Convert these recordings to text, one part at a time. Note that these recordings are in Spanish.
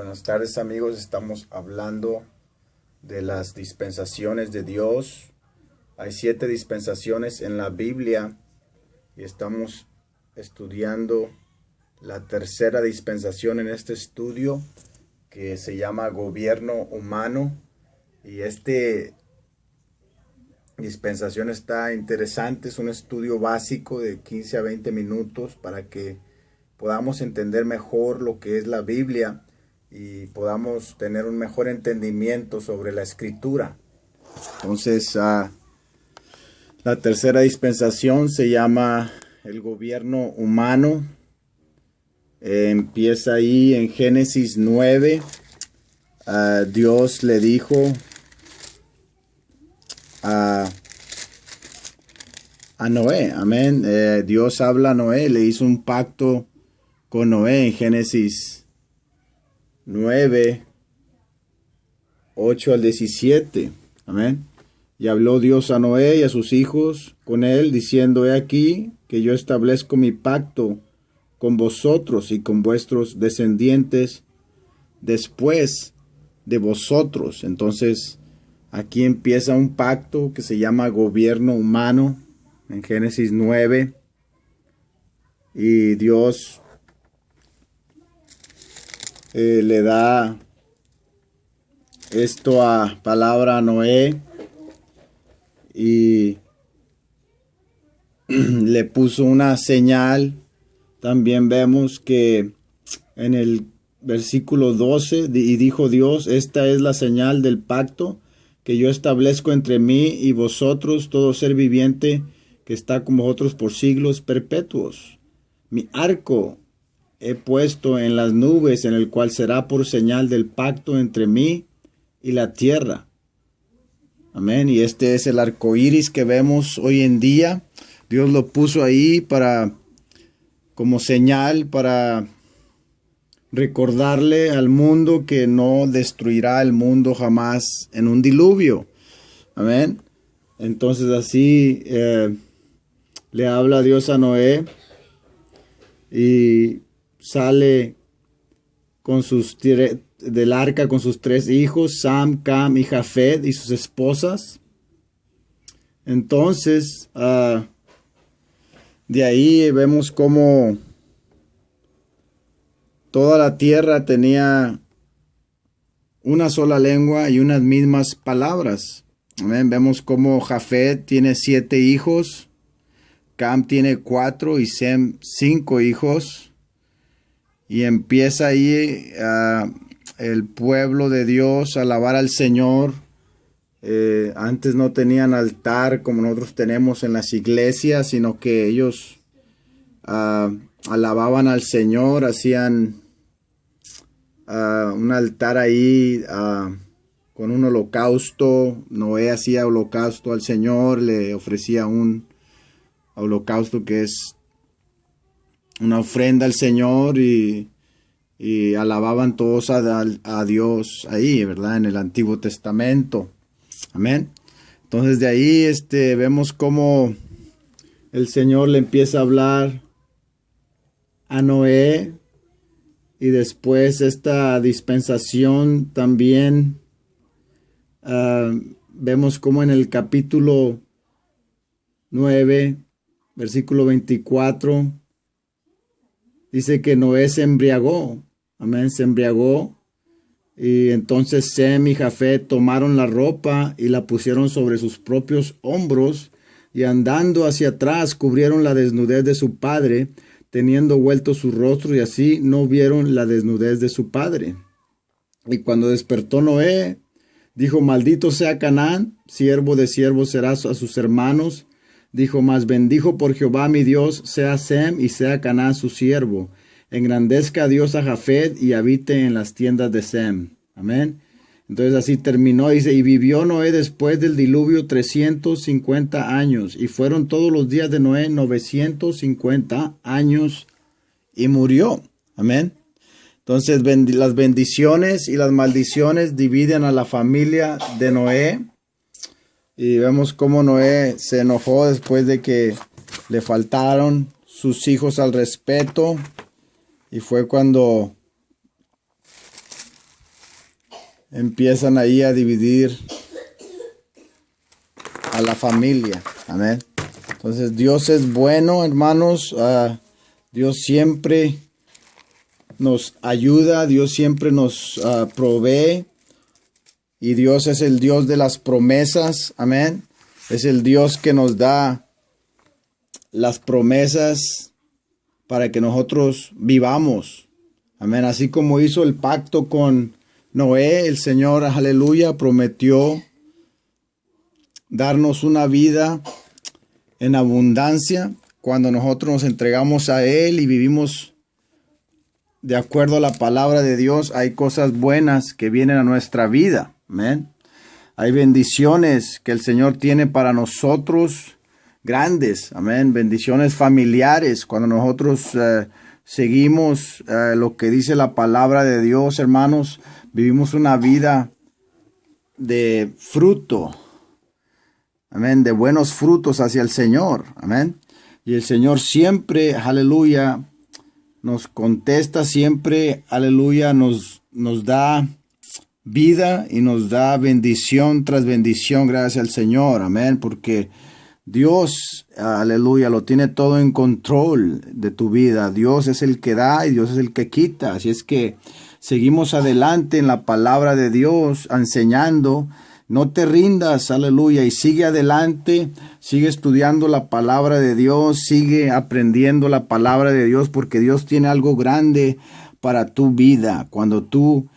Buenas tardes, amigos. Estamos hablando de las dispensaciones de Dios. Hay 7 dispensaciones en la Biblia y estamos estudiando la tercera dispensación en este estudio, que se llama gobierno humano. Y dispensación está interesante, es un estudio básico de 15 a 20 minutos para que podamos entender mejor lo que es la Biblia y podamos tener un mejor entendimiento sobre la Escritura. Entonces, la tercera dispensación se llama el gobierno humano. Empieza ahí en Génesis 9. Dios le dijo a Noé, amén. Dios habla a Noé, le hizo un pacto con Noé en Génesis 9, 8 al 17, amén. Y habló Dios a Noé y a sus hijos con él, diciendo: he aquí que yo establezco mi pacto con vosotros y con vuestros descendientes después de vosotros. Entonces, aquí empieza un pacto que se llama gobierno humano en Génesis 9. Y Dios le da esto a palabra a Noé y le puso una señal. También vemos que en el versículo 12, y dijo Dios: esta es la señal del pacto que yo establezco entre mí y vosotros, todo ser viviente que está con vosotros por siglos perpetuos. Mi arco he puesto en las nubes, en el cual será por señal del pacto entre mí y la tierra. Amén. Y este es el arco iris que vemos hoy en día. Dios lo puso ahí como señal para recordarle al mundo que no destruirá el mundo jamás en un diluvio. Amén. Entonces así le habla Dios a Noé y sale con del arca con sus 3 hijos, Sam, Cam y Jafet, y sus esposas. Entonces, de ahí vemos cómo toda la tierra tenía una sola lengua y unas mismas palabras. Amén. Vemos cómo Jafet tiene 7 hijos, Cam tiene 4 y Sem 5 hijos. Y empieza ahí el pueblo de Dios a alabar al Señor. Antes no tenían altar como nosotros tenemos en las iglesias, sino que ellos alababan al Señor, hacían un altar ahí con un holocausto. Noé hacía holocausto al Señor, le ofrecía un holocausto que es una ofrenda al Señor, y alababan todos a Dios ahí, ¿verdad? En el Antiguo Testamento. Amén. Entonces de ahí vemos cómo el Señor le empieza a hablar a Noé, y después esta dispensación también vemos cómo en el capítulo 9, versículo 24, dice que Noé se embriagó. Amén, se embriagó. Y entonces Sem y Jafet tomaron la ropa y la pusieron sobre sus propios hombros, y andando hacia atrás cubrieron la desnudez de su padre, teniendo vuelto su rostro, y así no vieron la desnudez de su padre. Y cuando despertó Noé, dijo: maldito sea Canaán, siervo de siervos será a sus hermanos. Dijo: mas bendijo por Jehová mi Dios sea Sem y sea Canaán su siervo. Engrandezca a Dios a Jafet y habite en las tiendas de Sem. Amén. Entonces así terminó. Dice: y vivió Noé después del diluvio 350 años. Y fueron todos los días de Noé 950 años y murió. Amén. Entonces las bendiciones y las maldiciones dividen a la familia de Noé. Y vemos cómo Noé se enojó después de que le faltaron sus hijos al respeto. Y fue cuando empiezan ahí a dividir a la familia. Amén. Entonces Dios es bueno, hermanos. Dios siempre nos ayuda, Dios siempre nos provee. Y Dios es el Dios de las promesas. Amén. Es el Dios que nos da las promesas para que nosotros vivamos. Amén. Así como hizo el pacto con Noé, el Señor, aleluya, prometió darnos una vida en abundancia cuando nosotros nos entregamos a Él y vivimos de acuerdo a la palabra de Dios. Hay cosas buenas que vienen a nuestra vida. Amén. Hay bendiciones que el Señor tiene para nosotros grandes. Amén. Bendiciones familiares. Cuando nosotros seguimos lo que dice la palabra de Dios, hermanos, vivimos una vida de fruto. Amén. De buenos frutos hacia el Señor. Amén. Y el Señor siempre, aleluya, nos contesta, siempre, aleluya, nos da vida y nos da bendición tras bendición, gracias al Señor. Amén. Porque Dios, aleluya, lo tiene todo en control de tu vida. Dios es el que da y Dios es el que quita. Así es que seguimos adelante en la palabra de Dios, enseñando. No te rindas, aleluya, y sigue adelante, sigue estudiando la palabra de Dios, sigue aprendiendo la palabra de Dios, porque Dios tiene algo grande para tu vida. Cuando tú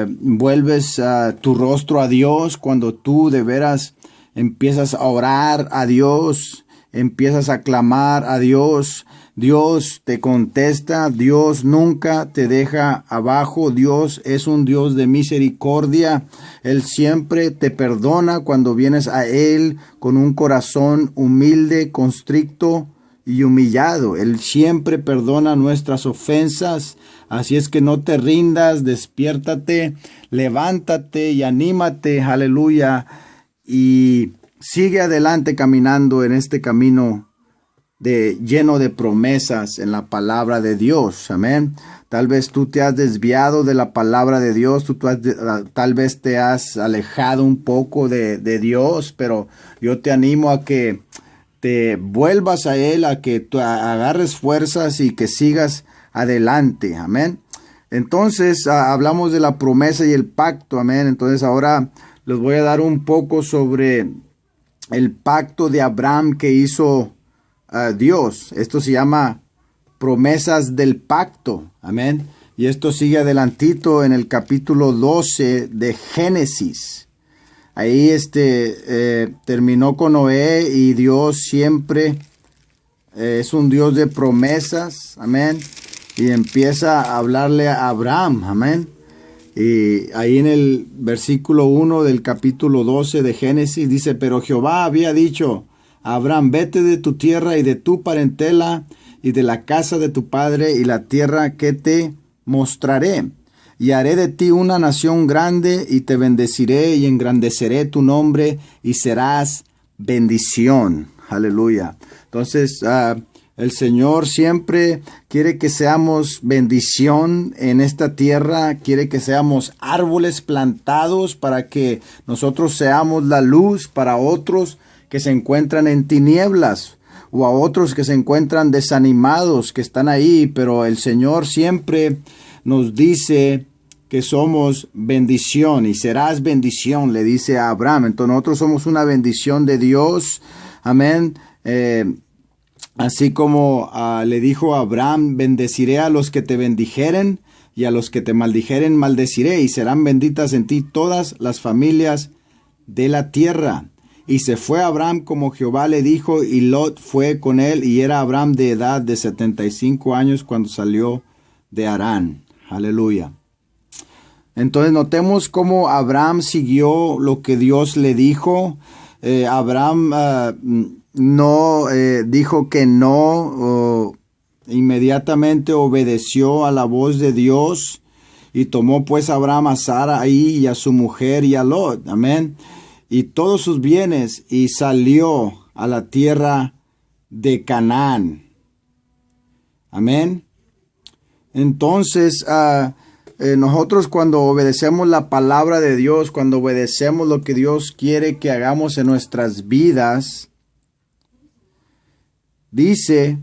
vuelves tu rostro a Dios, cuando tú de veras empiezas a orar a Dios, empiezas a clamar a Dios, Dios te contesta, Dios nunca te deja abajo, Dios es un Dios de misericordia, Él siempre te perdona cuando vienes a Él con un corazón humilde, constricto y humillado. Él siempre perdona nuestras ofensas, así es que no te rindas, despiértate, levántate y anímate, aleluya, y sigue adelante caminando en este camino lleno de promesas en la palabra de Dios. Amén. Tal vez tú te has desviado de la palabra de Dios, tal vez te has alejado un poco de Dios, pero yo te animo a que te vuelvas a Él, a que tú agarres fuerzas y que sigas adelante. Amén. Entonces hablamos de la promesa y el pacto. Amén. Entonces ahora les voy a dar un poco sobre el pacto de Abraham que hizo Dios. Esto se llama promesas del pacto. Amén. Y esto sigue adelantito en el capítulo 12 de Génesis. Ahí terminó con Noé y Dios siempre es un Dios de promesas. Amén. Y empieza a hablarle a Abraham. Amén. Y ahí en el versículo 1 del capítulo 12 de Génesis dice: pero Jehová había dicho: Abraham, vete de tu tierra y de tu parentela y de la casa de tu padre y la tierra que te mostraré. Y haré de ti una nación grande y te bendeciré y engrandeceré tu nombre y serás bendición. Aleluya. Entonces, el Señor siempre quiere que seamos bendición en esta tierra, quiere que seamos árboles plantados para que nosotros seamos la luz para otros que se encuentran en tinieblas o a otros que se encuentran desanimados, que están ahí, pero el Señor siempre nos dice que somos bendición y serás bendición, le dice a Abraham. Entonces nosotros somos una bendición de Dios. Amén. Así como le dijo a Abraham: bendeciré a los que te bendijeren y a los que te maldijeren maldeciré, y serán benditas en ti todas las familias de la tierra. Y se fue Abraham como Jehová le dijo, y Lot fue con él, y era Abraham de edad de 75 años cuando salió de Harán. Aleluya. Entonces notemos cómo Abraham siguió lo que Dios le dijo. Abraham no dijo que no, inmediatamente obedeció a la voz de Dios, y tomó pues Abraham a Sara y a su mujer y a Lot. Amén. Y todos sus bienes, y salió a la tierra de Canaán. Amén. Entonces, nosotros cuando obedecemos la palabra de Dios, cuando obedecemos lo que Dios quiere que hagamos en nuestras vidas, dice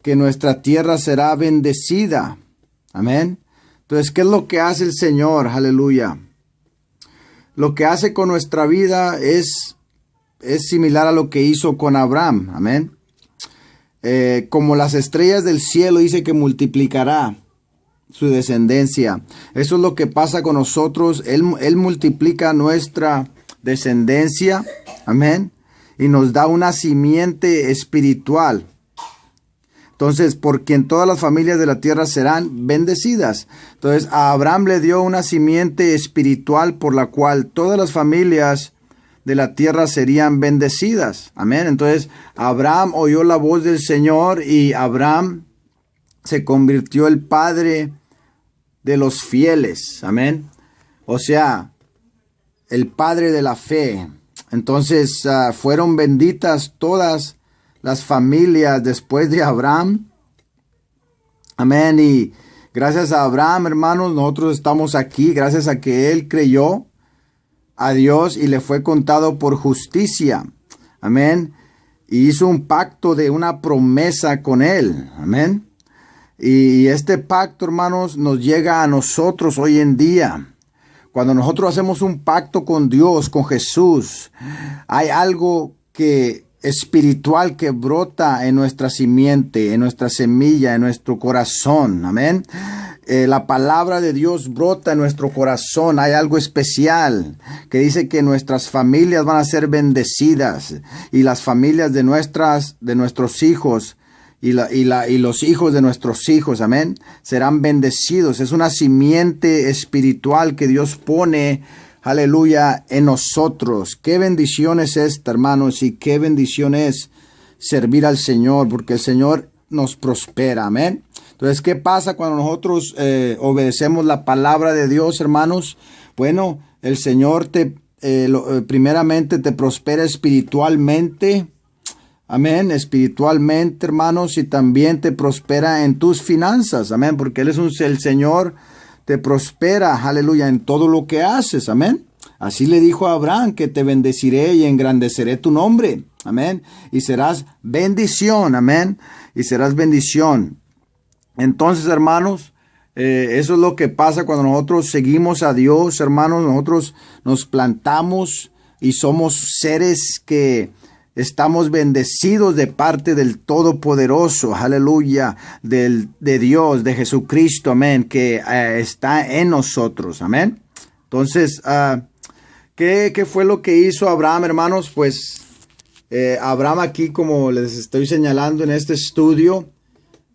que nuestra tierra será bendecida. Amén. Entonces, ¿qué es lo que hace el Señor? Aleluya. Lo que hace con nuestra vida es similar a lo que hizo con Abraham. Amén. Como las estrellas del cielo, dice que multiplicará su descendencia. Eso es lo que pasa con nosotros. Él multiplica nuestra descendencia. Amén. Y nos da una simiente espiritual. Entonces, por quien todas las familias de la tierra serán bendecidas. Entonces, a Abraham le dio una simiente espiritual por la cual todas las familias de la tierra serían bendecidas. Amén. Entonces, Abraham oyó la voz del Señor y Abraham se convirtió el padre de los fieles. Amén. O sea, el padre de la fe. Entonces, fueron benditas todas las familias después de Abraham. Amén. Y gracias a Abraham, hermanos, nosotros estamos aquí gracias a que él creyó a Dios y le fue contado por justicia. Amén. Y hizo un pacto de una promesa con él. Amén. Y este pacto, hermanos, nos llega a nosotros hoy en día. Cuando nosotros hacemos un pacto con Dios, con Jesús, hay algo espiritual que brota en nuestra simiente, en nuestra semilla, en nuestro corazón. Amén. La palabra de Dios brota en nuestro corazón. Hay algo especial que dice que nuestras familias van a ser bendecidas y las familias de nuestros hijos y los hijos de nuestros hijos, amén, serán bendecidos. Es una simiente espiritual que Dios pone, aleluya, en nosotros. Qué bendición es esta, hermanos, y qué bendición es servir al Señor, porque el Señor nos prospera, amén. Entonces, ¿qué pasa cuando nosotros obedecemos la palabra de Dios, hermanos? Bueno, el Señor primeramente te prospera espiritualmente, amén, espiritualmente, hermanos, y también te prospera en tus finanzas, amén, porque el Señor te prospera, aleluya, en todo lo que haces, amén. Así le dijo a Abraham, que te bendeciré y engrandeceré tu nombre, amén, y serás bendición, amén, y serás bendición. Entonces, hermanos, eso es lo que pasa cuando nosotros seguimos a Dios, hermanos. Nosotros nos plantamos y somos seres que estamos bendecidos de parte del Todopoderoso, aleluya, de Dios, de Jesucristo, amén, que está en nosotros, amén. Entonces, ¿qué fue lo que hizo Abraham, hermanos? Pues Abraham aquí, como les estoy señalando en este estudio,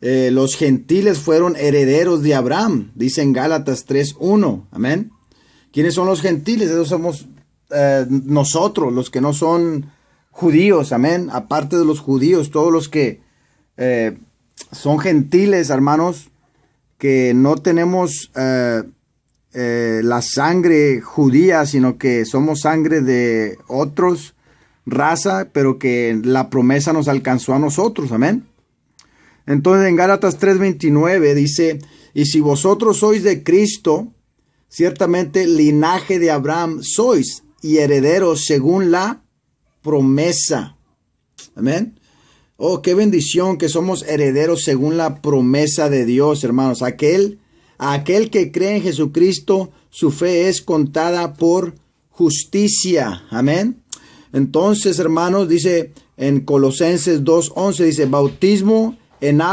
los gentiles fueron herederos de Abraham, dice en Gálatas 3:1, amén. ¿Quiénes son los gentiles? Esos somos nosotros, los que no son judíos, amén. Aparte de los judíos, todos los que son gentiles, hermanos, que no tenemos la sangre judía, sino que somos sangre de otros raza, pero que la promesa nos alcanzó a nosotros, amén. Entonces en Gálatas 3:29 dice, y si vosotros sois de Cristo, ciertamente linaje de Abraham sois y herederos según la promesa. Amén. Oh, qué bendición que somos herederos según la promesa de Dios, hermanos. Aquel que cree en Jesucristo, su fe es contada por justicia. Amén. Entonces, hermanos, dice en Colosenses 2:11, dice, bautismo en agua